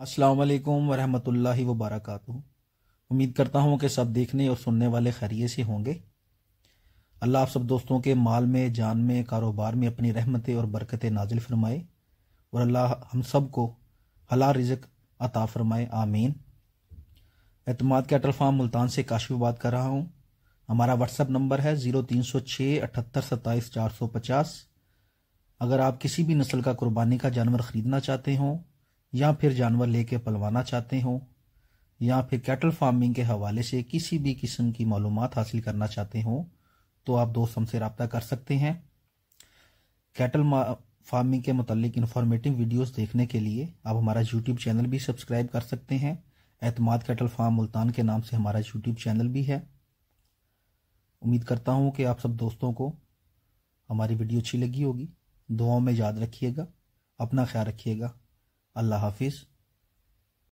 अस्सलाम वालेकुम वरहमतुल्लाहि वबरकातुहू। उम्मीद करता हूँ कि सब देखने और सुनने वाले खैरियत से होंगे। अल्लाह आप सब दोस्तों के माल में, जान में, कारोबार में अपनी रहमतें और बरकतें नाजिल फरमाए और अल्लाह हम सब को हलाल रिज़्क अता फरमाए, आमीन। एतमाद कैटल फार्म मुल्तान से काशिफ बात कर रहा हूँ। हमारा व्हाट्सएप नंबर है 0306 78 27 450। अगर आप किसी भी नस्ल का कुर्बानी का जानवर ख़रीदना चाहते हों या फिर जानवर लेके पलवाना चाहते हों या फिर कैटल फार्मिंग के हवाले से किसी भी किस्म की मालूमात हासिल करना चाहते हों तो आप दोस्त हमसे रब्ता कर सकते हैं। कैटल फार्मिंग के मुतालिक इंफॉर्मेटिव वीडियोस देखने के लिए आप हमारा यूट्यूब चैनल भी सब्सक्राइब कर सकते हैं। एतमाद कैटल फार्म मुल्तान के नाम से हमारा यूट्यूब चैनल भी है। उम्मीद करता हूँ कि आप सब दोस्तों को हमारी वीडियो अच्छी लगी होगी। दुआओं में याद रखिएगा, अपना ख्याल रखिएगा। अल्लाह हाफिज़।